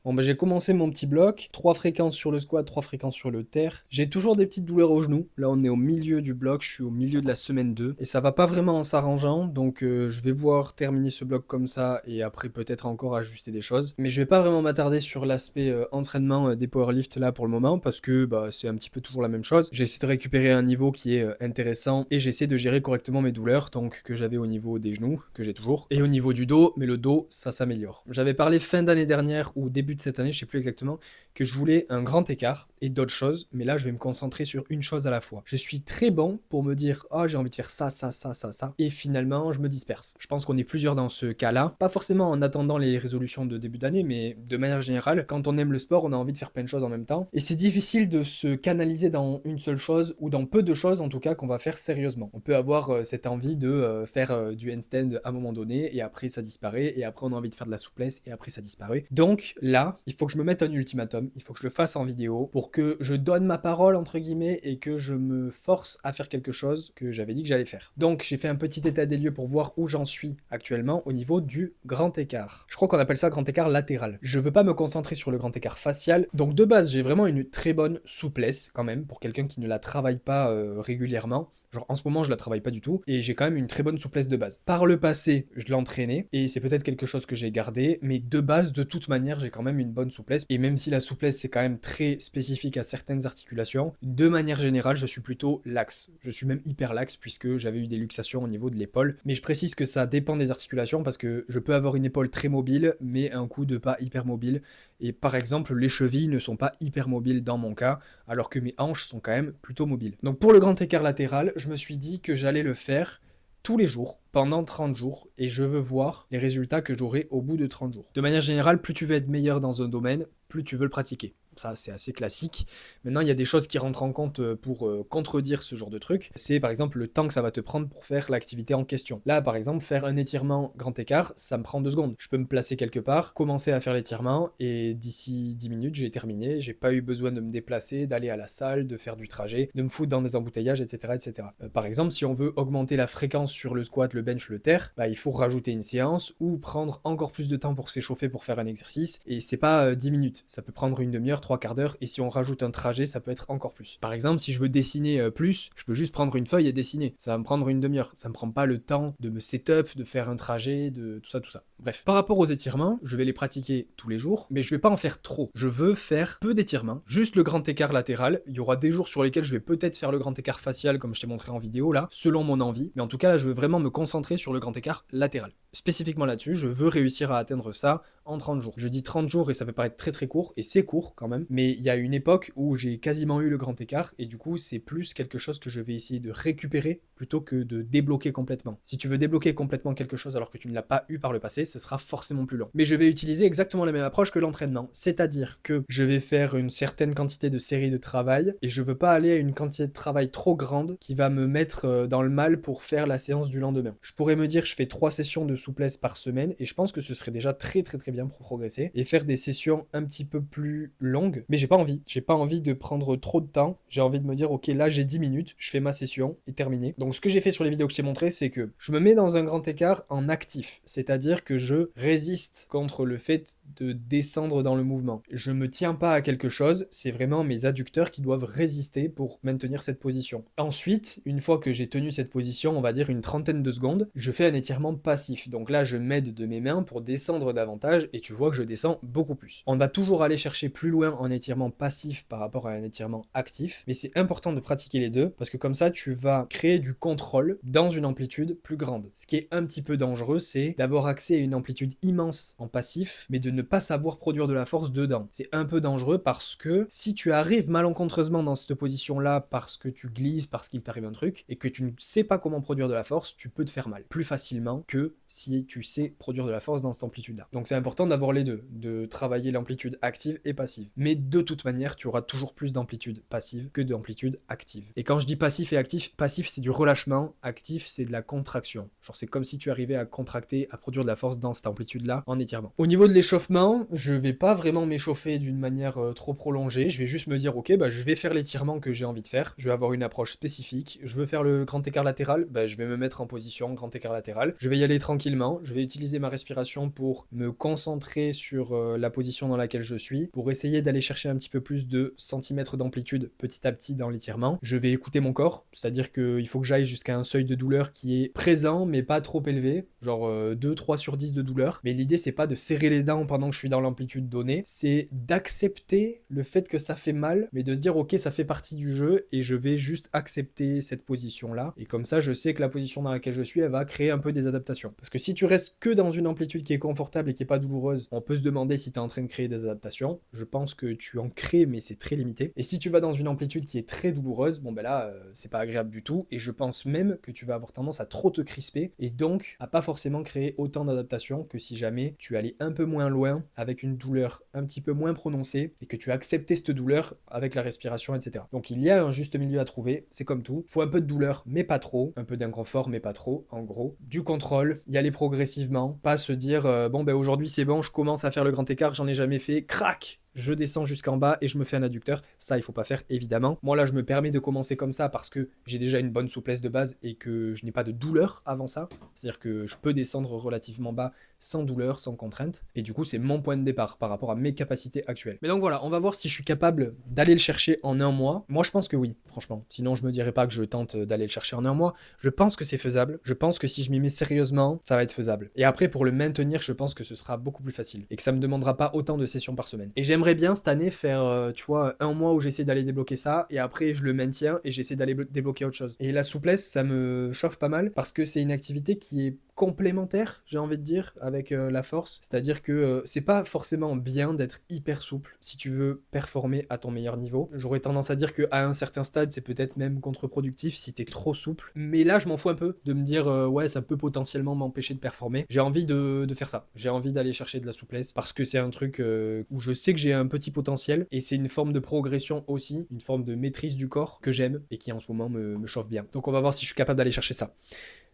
Bon bah j'ai commencé mon petit bloc, 3 fréquences sur le squat, 3 fréquences sur le terre. J'ai toujours des petites douleurs au genou. Là on est au milieu du bloc, je suis au milieu de la semaine 2 et ça va pas vraiment en s'arrangeant, donc je vais voir terminer ce bloc comme ça et après peut-être encore ajuster des choses. Mais je vais pas vraiment m'attarder sur l'aspect entraînement des powerlift là pour le moment parce que bah, c'est un petit peu toujours la même chose. J'essaie de récupérer un niveau qui est intéressant et j'essaie de gérer correctement mes douleurs, donc que j'avais au niveau des genoux, que j'ai toujours, et au niveau du dos, mais le dos ça s'améliore. J'avais parlé fin d'année dernière ou début de cette année, je sais plus exactement, que je voulais un grand écart et d'autres choses, mais là je vais me concentrer sur une chose à la fois. Je suis très bon pour me dire oh j'ai envie de faire ça, ça, ça, ça, ça, et finalement je me disperse. Je pense qu'on est plusieurs dans ce cas-là, pas forcément en attendant les résolutions de début d'année, mais de manière générale, quand on aime le sport, on a envie de faire plein de choses en même temps, et c'est difficile de se canaliser dans une seule chose, ou dans peu de choses en tout cas qu'on va faire sérieusement. On peut avoir cette envie de faire du handstand à un moment donné, et après ça disparaît, et après on a envie de faire de la souplesse, et après ça disparaît. Donc là, il faut que je me mette un ultimatum, il faut que je le fasse en vidéo, pour que je donne ma parole entre guillemets, et que je me force à faire quelque chose que j'avais dit que j'allais faire. Donc j'ai fait un petit état des lieux pour voir où j'en suis actuellement au niveau du grand écart. Je crois qu'on appelle ça grand écart latéral. Je veux pas me concentrer sur le grand écart facial, donc de base j'ai vraiment une très bonne souplesse quand même, pour quelqu'un qui ne la travaille pas régulièrement. Genre en ce moment je la travaille pas du tout et j'ai quand même une très bonne souplesse de base. Par le passé je l'entraînais et c'est peut-être quelque chose que j'ai gardé, mais de base de toute manière j'ai quand même une bonne souplesse, et même si la souplesse c'est quand même très spécifique à certaines articulations, de manière générale je suis plutôt laxe. Je suis même hyper laxe puisque j'avais eu des luxations au niveau de l'épaule, mais je précise que ça dépend des articulations parce que je peux avoir une épaule très mobile mais un coude pas hyper mobile, et par exemple les chevilles ne sont pas hyper mobiles dans mon cas alors que mes hanches sont quand même plutôt mobiles. Donc pour le grand écart latéral, je me suis dit que j'allais le faire tous les jours, pendant 30 jours, et je veux voir les résultats que j'aurai au bout de 30 jours. De manière générale, plus tu veux être meilleur dans un domaine, plus tu veux le pratiquer. Ça, c'est assez classique. Maintenant, il y a des choses qui rentrent en compte pour contredire ce genre de truc. C'est par exemple le temps que ça va te prendre pour faire l'activité en question. Là, par exemple, faire un étirement grand écart, ça me prend 2 secondes. Je peux me placer quelque part, commencer à faire l'étirement, et d'ici 10 minutes, j'ai terminé. J'ai pas eu besoin de me déplacer, d'aller à la salle, de faire du trajet, de me foutre dans des embouteillages, etc. etc. Par exemple, si on veut augmenter la fréquence sur le squat, le bench, le terre, bah, il faut rajouter une séance ou prendre encore plus de temps pour s'échauffer pour faire un exercice. Et c'est pas 10 minutes, ça peut prendre une demi-heure, 3 quarts d'heure, et si on rajoute un trajet, ça peut être encore plus. Par exemple, si je veux dessiner plus, je peux juste prendre une feuille et dessiner. Ça va me prendre une demi-heure. Ça me prend pas le temps de me set-up, de faire un trajet, de tout ça, tout ça. Bref. Par rapport aux étirements, je vais les pratiquer tous les jours, mais je vais pas en faire trop. Je veux faire peu d'étirements, juste le grand écart latéral. Il y aura des jours sur lesquels je vais peut-être faire le grand écart facial, comme je t'ai montré en vidéo là, selon mon envie. Mais en tout cas, là, je veux vraiment me concentrer sur le grand écart latéral. Spécifiquement là-dessus, je veux réussir à atteindre ça en 30 jours. Je dis 30 jours et ça peut paraître très très court, et c'est court quand même, mais il y a une époque où j'ai quasiment eu le grand écart, et du coup c'est plus quelque chose que je vais essayer de récupérer plutôt que de débloquer complètement. Si tu veux débloquer complètement quelque chose alors que tu ne l'as pas eu par le passé, ce sera forcément plus long. Mais je vais utiliser exactement la même approche que l'entraînement, c'est-à-dire que je vais faire une certaine quantité de séries de travail, et je veux pas aller à une quantité de travail trop grande qui va me mettre dans le mal pour faire la séance du lendemain. Je pourrais me dire je fais 3 sessions de souplesse par semaine, et je pense que ce serait déjà très très très bien pour progresser, et faire des sessions un petit peu plus longues, mais j'ai pas envie. J'ai pas envie de prendre trop de temps. J'ai envie de me dire, ok, là j'ai 10 minutes, je fais ma session et terminé. Donc ce que j'ai fait sur les vidéos que je t'ai montré, c'est que je me mets dans un grand écart en actif, c'est-à-dire que je résiste contre le fait de descendre dans le mouvement. Je me tiens pas à quelque chose, c'est vraiment mes adducteurs qui doivent résister pour maintenir cette position. Ensuite, une fois que j'ai tenu cette position, on va dire une trentaine de secondes, je fais un étirement passif. Donc là, je m'aide de mes mains pour descendre davantage, et tu vois que je descends beaucoup plus. On va toujours aller chercher plus loin en étirement passif par rapport à un étirement actif, mais c'est important de pratiquer les deux parce que comme ça tu vas créer du contrôle dans une amplitude plus grande. Ce qui est un petit peu dangereux, c'est d'avoir accès à une amplitude immense en passif mais de ne pas savoir produire de la force dedans. C'est un peu dangereux parce que si tu arrives malencontreusement dans cette position là parce que tu glisses, parce qu'il t'arrive un truc et que tu ne sais pas comment produire de la force, tu peux te faire mal plus facilement que si tu sais produire de la force dans cette amplitude là. Donc c'est important d'avoir les deux, de travailler l'amplitude active et passive. Mais de toute manière, tu auras toujours plus d'amplitude passive que d'amplitude active. Et quand je dis passif et actif, passif c'est du relâchement, actif c'est de la contraction. Genre c'est comme si tu arrivais à contracter, à produire de la force dans cette amplitude-là en étirement. Au niveau de l'échauffement, je vais pas vraiment m'échauffer d'une manière trop prolongée, je vais juste me dire ok, bah je vais faire l'étirement que j'ai envie de faire, je vais avoir une approche spécifique, je veux faire le grand écart latéral, bah je vais me mettre en position grand écart latéral, je vais y aller tranquillement, je vais utiliser ma respiration pour me concentrer concentrer sur la position dans laquelle je suis pour essayer d'aller chercher un petit peu plus de centimètres d'amplitude petit à petit dans l'étirement. Je vais écouter mon corps, c'est-à-dire qu'il faut que j'aille jusqu'à un seuil de douleur qui est présent mais pas trop élevé, genre 2-3 sur 10 de douleur. Mais l'idée c'est pas de serrer les dents pendant que je suis dans l'amplitude donnée, c'est d'accepter le fait que ça fait mal, mais de se dire ok, ça fait partie du jeu et je vais juste accepter cette position là, et comme ça je sais que la position dans laquelle je suis elle va créer un peu des adaptations. Parce que si tu restes que dans une amplitude qui est confortable et qui est pas douloureuse, on peut se demander si tu es en train de créer des adaptations. Je pense que tu en crées mais c'est très limité. Et si tu vas dans une amplitude qui est très douloureuse, bon ben là c'est pas agréable du tout, et je pense même que tu vas avoir tendance à trop te crisper et donc à pas forcément créer autant d'adaptations que si jamais tu allais un peu moins loin avec une douleur un petit peu moins prononcée et que tu acceptais cette douleur avec la respiration, etc. Donc il y a un juste milieu à trouver, c'est comme tout. Faut un peu de douleur mais pas trop, un peu d'inconfort mais pas trop, en gros. Du contrôle, y aller progressivement, pas se dire bon ben aujourd'hui c'est bon, je commence à faire le grand écart, j'en ai jamais fait, crac, je descends jusqu'en bas et je me fais un adducteur. Ça, il faut pas faire, évidemment. Moi, là, je me permets de commencer comme ça parce que j'ai déjà une bonne souplesse de base et que je n'ai pas de douleur avant ça. C'est-à-dire que je peux descendre relativement bas sans douleur, sans contrainte. Et du coup, c'est mon point de départ par rapport à mes capacités actuelles. Mais donc voilà, on va voir si je suis capable d'aller le chercher en un mois. Moi, je pense que oui, franchement. Sinon, je me dirais pas que je tente d'aller le chercher en un mois. Je pense que c'est faisable. Je pense que si je m'y mets sérieusement, ça va être faisable. Et après, pour le maintenir, je pense que ce sera beaucoup plus facile. Et que ça me demandera pas autant de sessions par semaine. Et j'aimerais bien cette année faire, tu vois, un mois où j'essaie d'aller débloquer ça, et après je le maintiens et j'essaie d'aller débloquer autre chose. Et la souplesse, ça me chauffe pas mal parce que c'est une activité qui est complémentaire, j'ai envie de dire, avec la force. C'est-à-dire que c'est pas forcément bien d'être hyper souple si tu veux performer à ton meilleur niveau. J'aurais tendance à dire qu'à un certain stade, c'est peut-être même contre-productif si t'es trop souple. Mais là, je m'en fous un peu de me dire ouais, ça peut potentiellement m'empêcher de performer. J'ai envie de faire ça. J'ai envie d'aller chercher de la souplesse parce que c'est un truc où je sais que j'ai un petit potentiel et c'est une forme de progression aussi, une forme de maîtrise du corps que j'aime et qui en ce moment me chauffe bien. Donc on va voir si je suis capable d'aller chercher ça.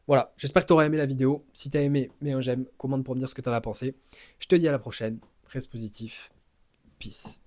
Voilà, j'espère que tu auras aimé la vidéo. Si tu as aimé, mets un j'aime, commente pour me dire ce que tu en as pensé. Je te dis à la prochaine. Reste positif. Peace.